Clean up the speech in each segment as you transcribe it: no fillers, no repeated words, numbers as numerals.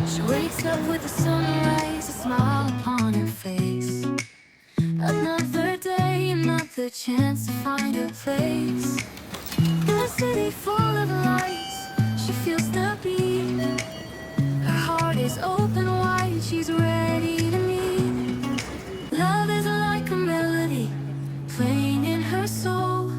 She wakes up with the sunrise, a smile upon her face. Another day, another chance to find her place. In a city full of lights, she feels the beat. Her heart is open wide, she's ready to meet. Love is like a melody playing in her soul.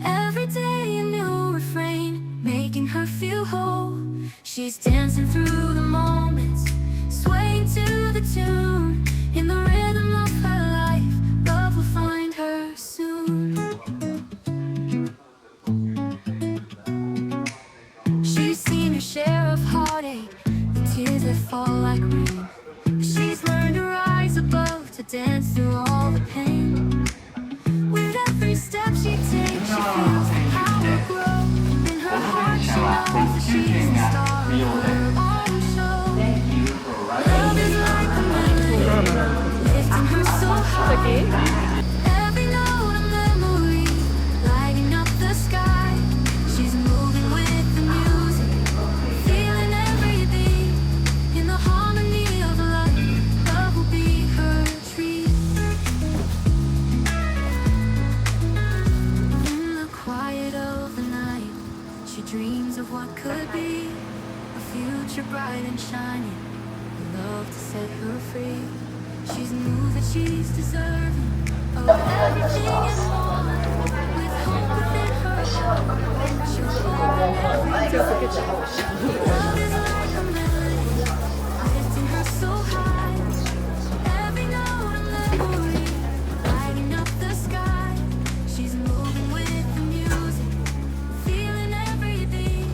Every day a new refrain, making her feel whole. She's dancing through the moments, swaying to the tune. In the rhythm of her life, love will find her soon. She's seen her share of heartache, the tears that fall like rain. She's learned to rise above, to dance through all the pain. With every step she takes, she feels the power grow. In her heart, she knows that she's the star of her own show. Love is like a melody, lifting her so high. Every note a memory, lighting up the sky. She's moving with the music, feeling every beat. In the harmony of life, love will be her treat. In the quiet of the night, she dreams of what could be. A future bright and shining, love to set her free. She's moved that she's deserving of everything and more. With hope within her heart, she'll find everything. Love is like a melody, lifting her so high. Every note a memory, lighting up the sky. She's moving with the music, feeling every beat.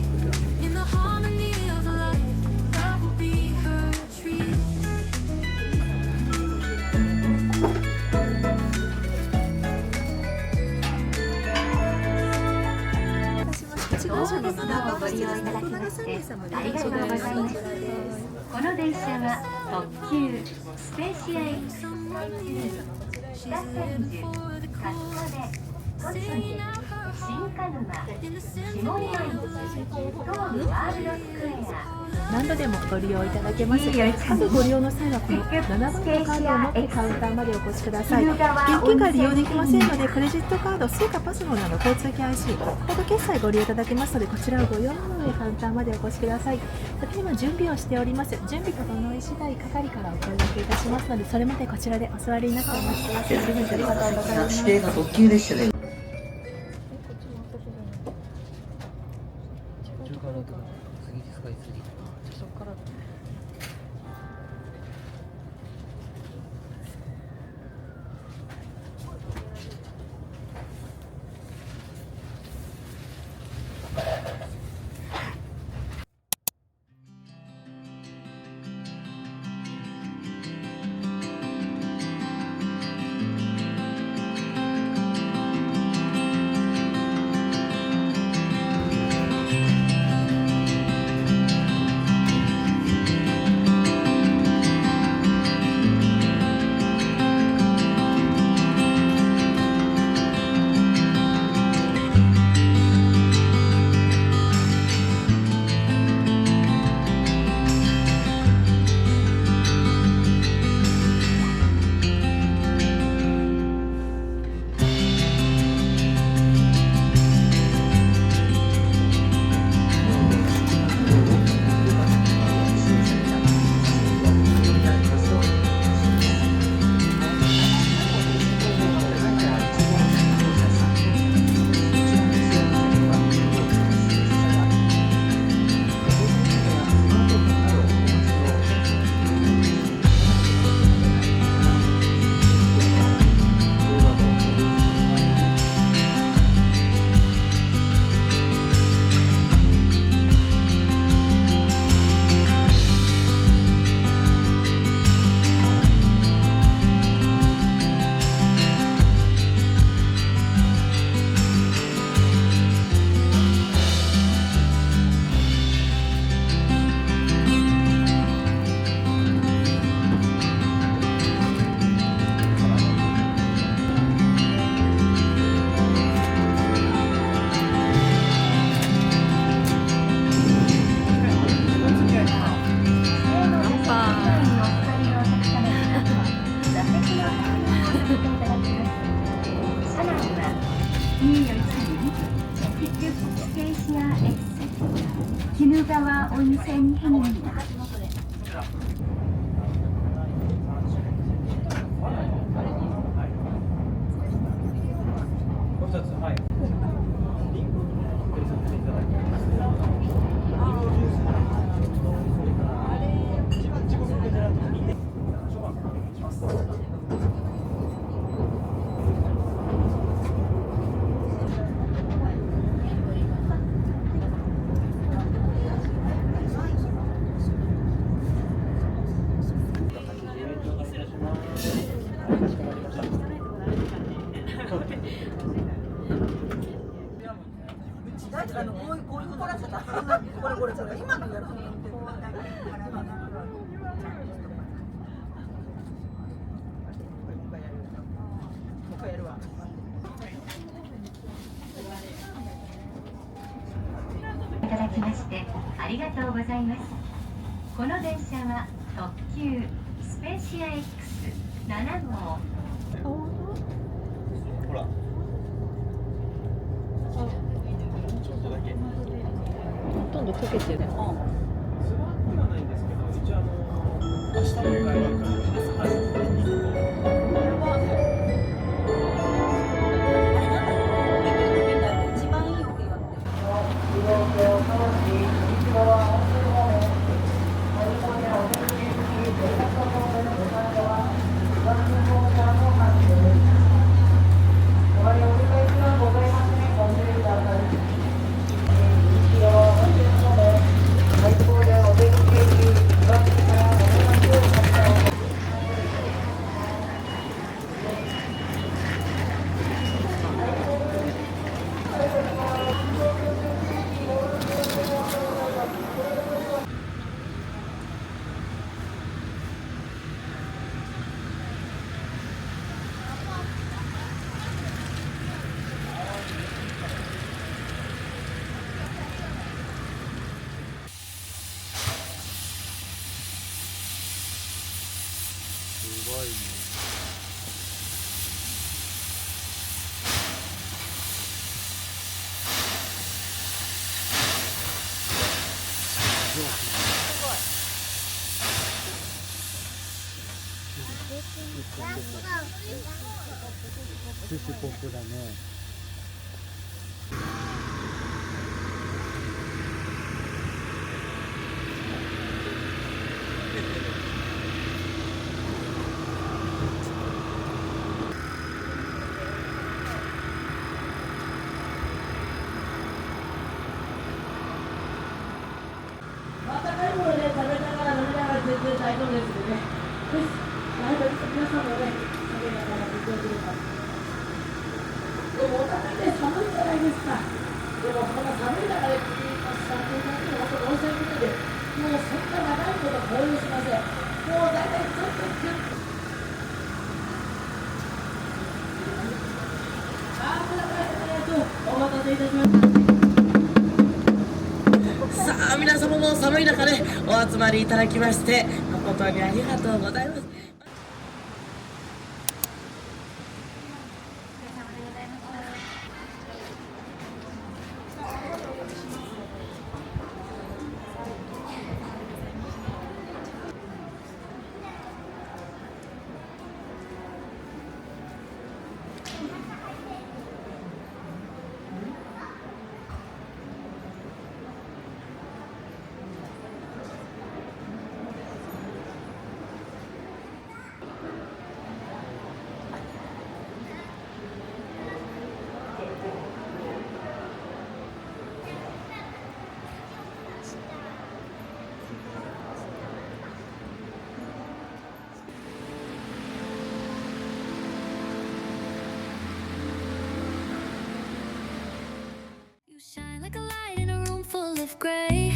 In the harmony of life, love will be her treat. 大船の砂をご利用いただきましてありがとうございます。この電車は特急スペシア X 北千住、春日部、栃木、新鹿沼、下森町、東武ワールドスクエア。何度でもご利用いただけます。カードご利用の際はこの7番のカードを持ってカウンターまでお越しください。現金が利用できませんので、クレジットカード、スイカ、パスモなど交通系 IC、コード決済ご利用いただけますので、こちらをご用意の上カウンターまでお越しください。さて今準備をしております。準備整い次第係からお声掛けいたしますので、それまでこちらでお座りになってお待ちください。ありがとうございます。指定が特急列車で。鬼怒川温泉編입니다こういうこらせたこれ今のやるのいただきましてありがとうございます。この電車は特急スペーシア X7 号。ほら。ちょっとだけ。ほとんど溶けてる。ではないんですけど、一応明日の会話一番いいお部屋ってすごいね。寿司ポップだね。温かいもので食べながら飲みながら全然大丈夫ですので、皆さんもね、食べながらご協力ください。でもお互いね、寒いじゃないですか。でもこの寒い中で3分間で本当温泉見てて、もうそんな長いこと交流しません。もう大体ちょっとキュッと。お待たせいたしました。さあ皆様も寒い中でお集まりいただきまして誠にありがとうございます。You shine like a light in a room full of gray,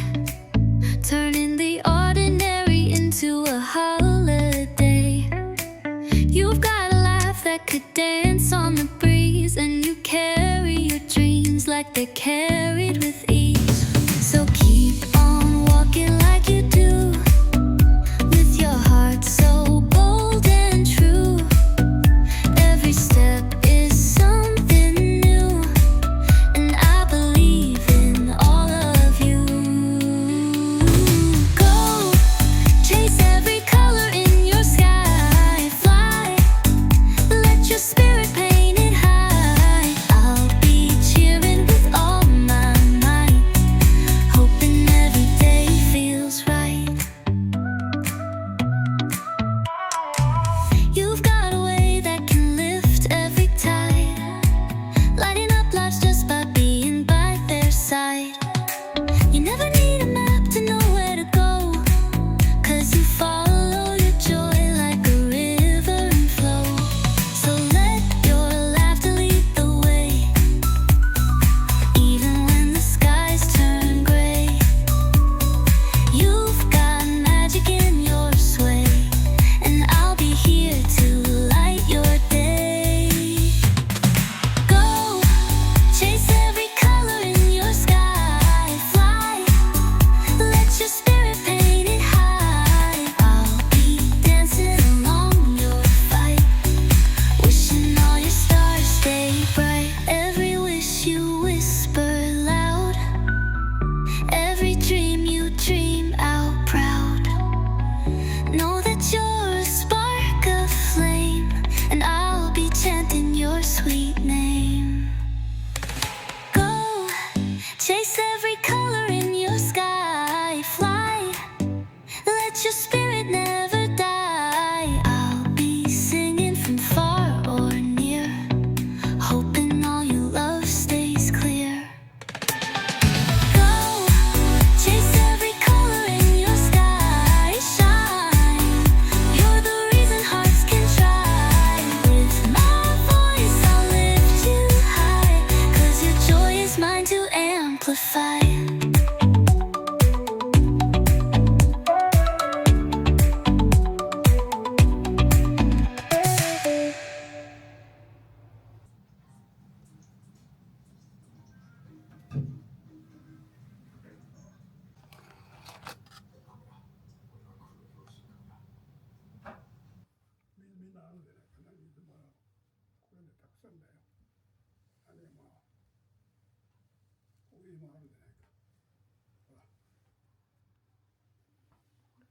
turning the ordinary into a holiday. You've got a laugh that could dance on the breeze, and you carry your dreams like they're carried with ease. So keep on walking like you do, with your heart so bold and true. Every step is something new, and I believe in all of you. let your spirit never die. I'll be singing from far or near, hoping all you love stays clear. Go, chase every color in your sky, shine. You're the reason hearts can try. With my voice I'll lift you high, 'cause your joy is mine to amplify.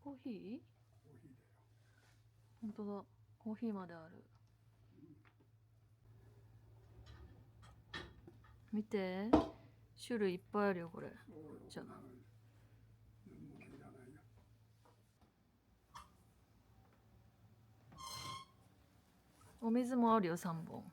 コーヒー？本当だ、コーヒーまである。見て、種類いっぱいあるよこれ。じゃあお水もあるよ3本。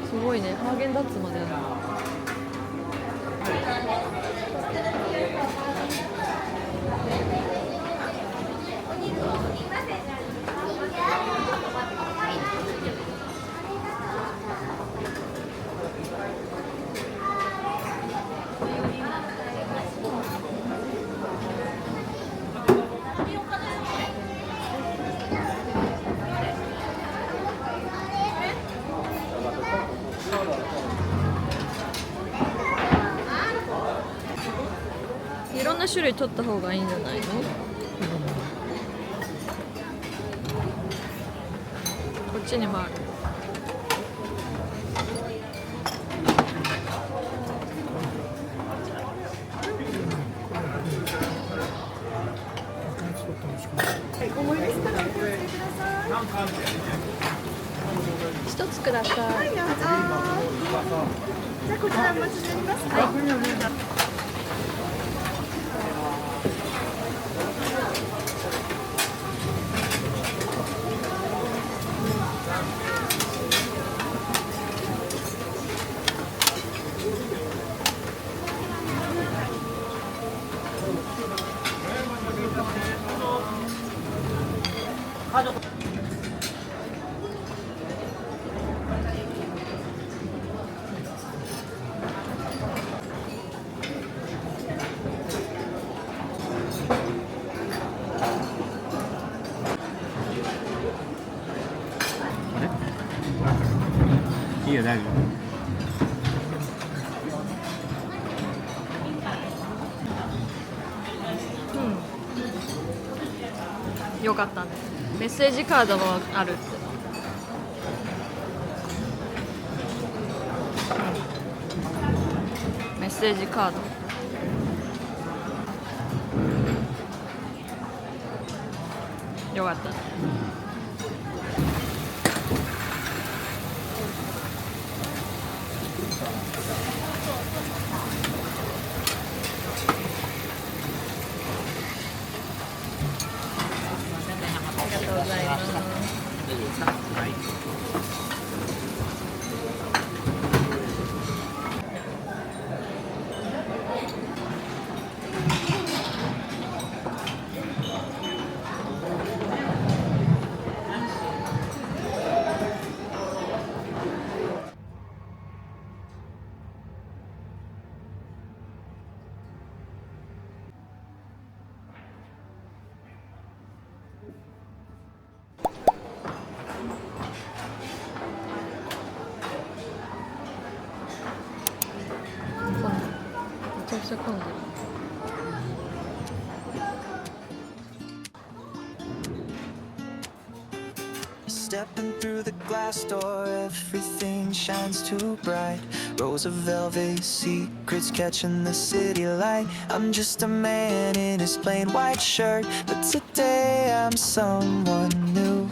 すごいね、ハーゲンダッツまである。いろんな種類取った方がいいんじゃないの？こっちにもある。一つください。はい、じゃあこちらお待ちになりますか？はい。いいよ、大丈うん。よかったね。メッセージカードもあるって。メッセージカード。よかったね。ありがとうございます。夫。はい。めちゃくちゃ混んでる。Stepping through the glass door, everything shines too bright. Rows of velvet secrets catching the city light. I'm just a man in his plain white shirt, but today I'm someone new.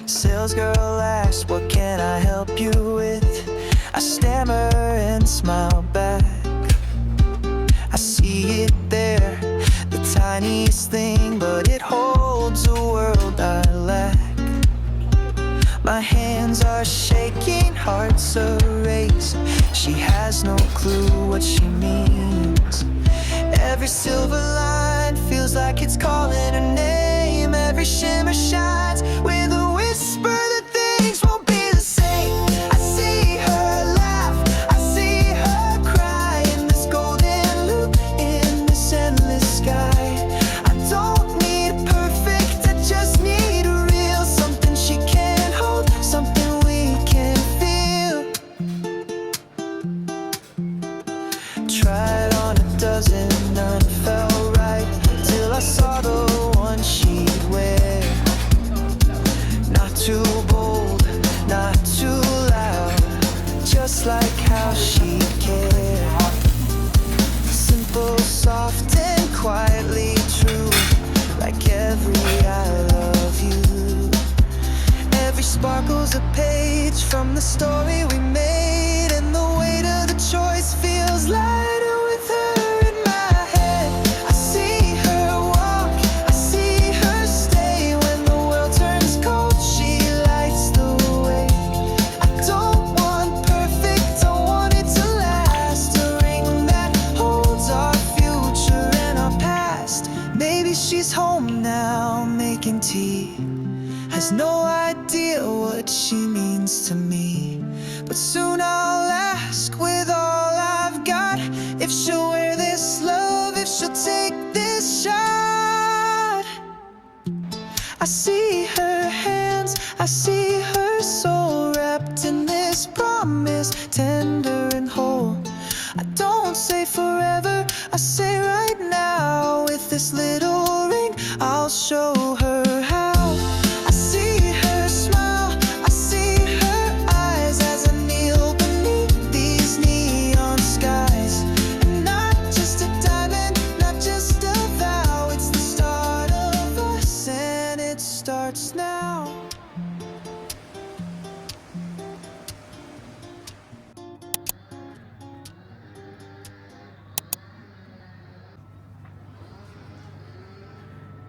Sales girl asks, what can I help you with? I stammer and smile back. I see it there, the tiniest thing, but it holds a world I lack. My hands are shaking, hearts a race. She has no clue what she means. Every silver line feels like it's calling her name. Every shimmer shines with a whisper that things won't be the same. I see her laugh, I see her cry in this golden loop, in this endless sky. I don't need perfect, I just need a real something she can't hold, something we can feel. Tried on a dozen, none felt right, till I saw the one she'd wear. Not too bold, not too loud, just like how she cared. Simple, soft and quietly true, like every I love you. Every sparkle's a page from the story we made, and the weight of the choice feels lighter with her in my head. I see her walk, I see her stay. When the world turns cold, she lights the way. I don't want perfect, I want it to last. A ring that holds our future and our past. Maybe she's home now, making tea. Has no idea what she means to me, but soon I'll ask with all I've got if she'll wear this love, if she'll take this shot. I see her hands, I see her soul wrapped in this promise, tender and whole. I don't say forever, I say right now. With this little ring, I'll show her how. I see her smile, I see her eyes as I kneel beneath these neon skies. And not just a diamond, not just a vow, it's the start of us, and it starts now.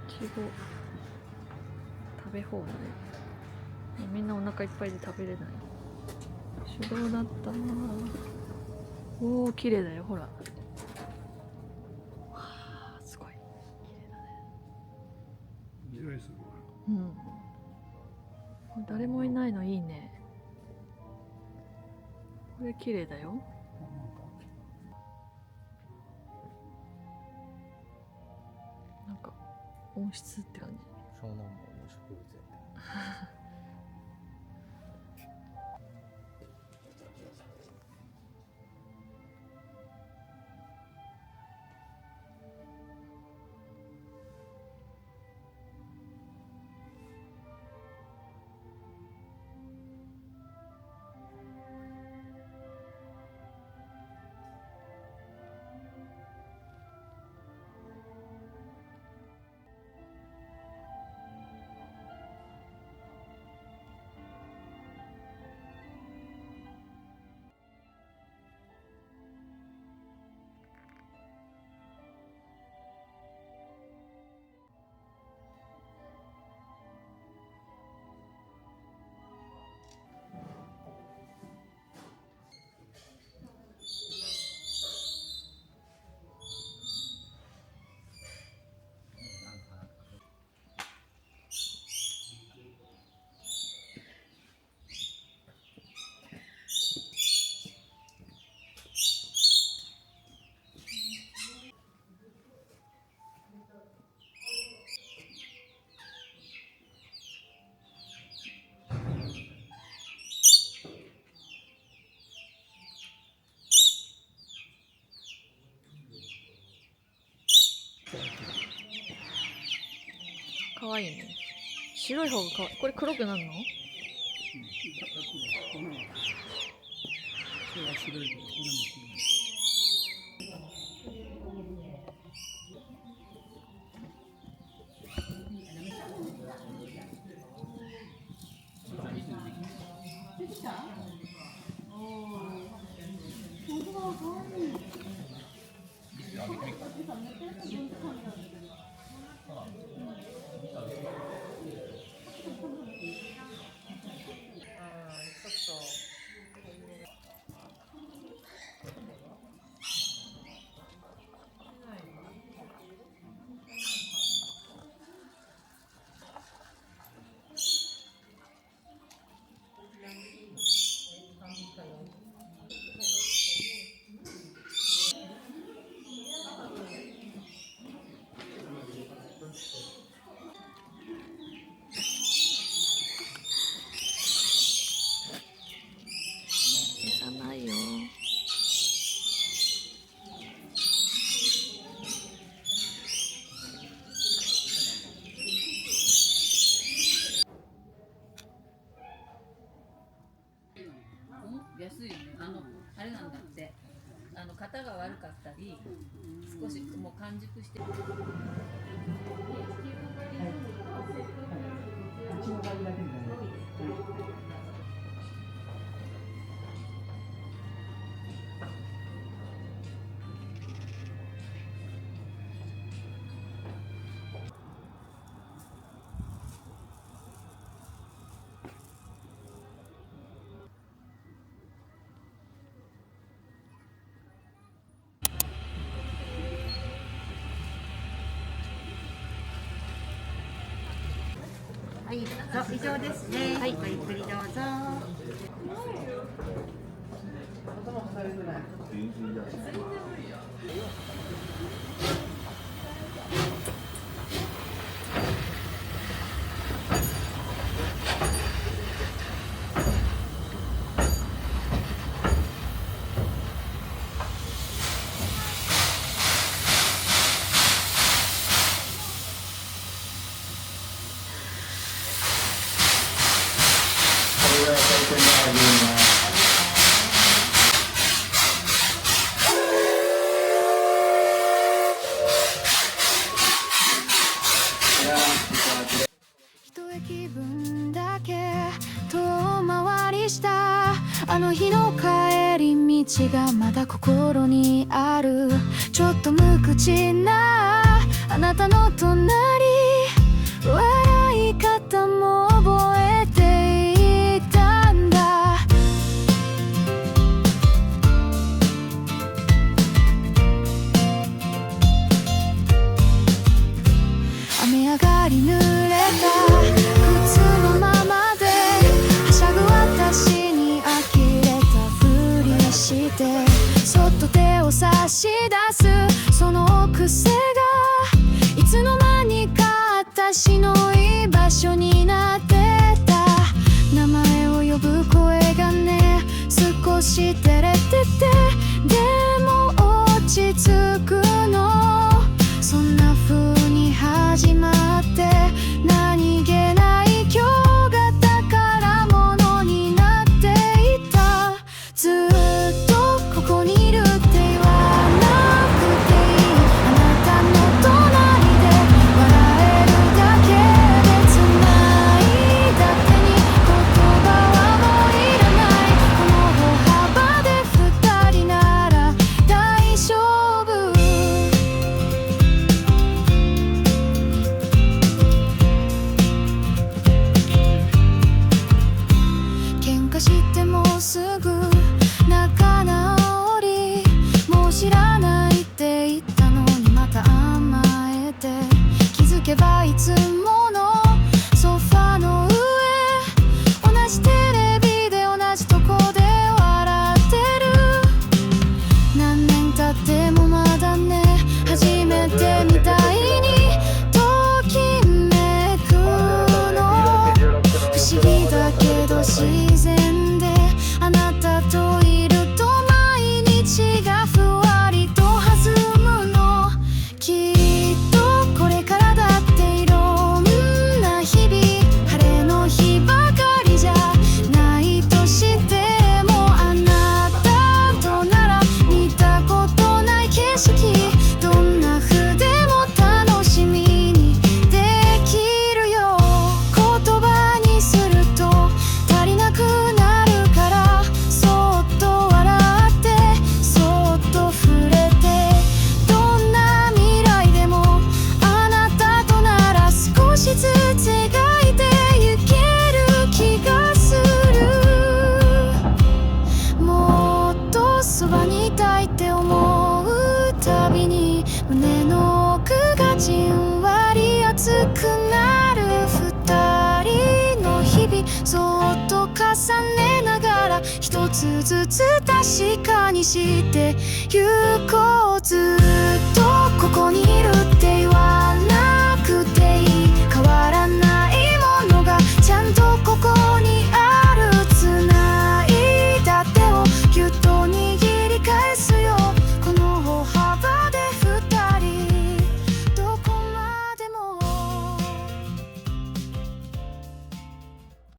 いちご食べ放題。みんなお腹いっぱいで食べれない。手動だったな。おお、綺麗だよ、ほら。わあ、すごい。綺麗だね。うん。誰もいないのいいね。これ綺麗だよ。なんか温室って感じ。湘南も植物園で。わいいね。白い方がかわいい。これ黒くなるの？餌ないよ。安いよね。あれなんだって。型が悪かったり、少しもう完熟して。はい、以上ですね。はい、ごゆっくりどうぞ。一駅分だけ遠回りしたあの日の帰り道がまだ心にある。ちょっと無口なあなたの隣、笑い方も覚えていたんだ。雨上がり濡れた靴のままではしゃぐ私に呆れたふりしてそっと手を差し出すその癖がいつの間にか私のそっと重ねながら一つずつ確かにしてゆこうず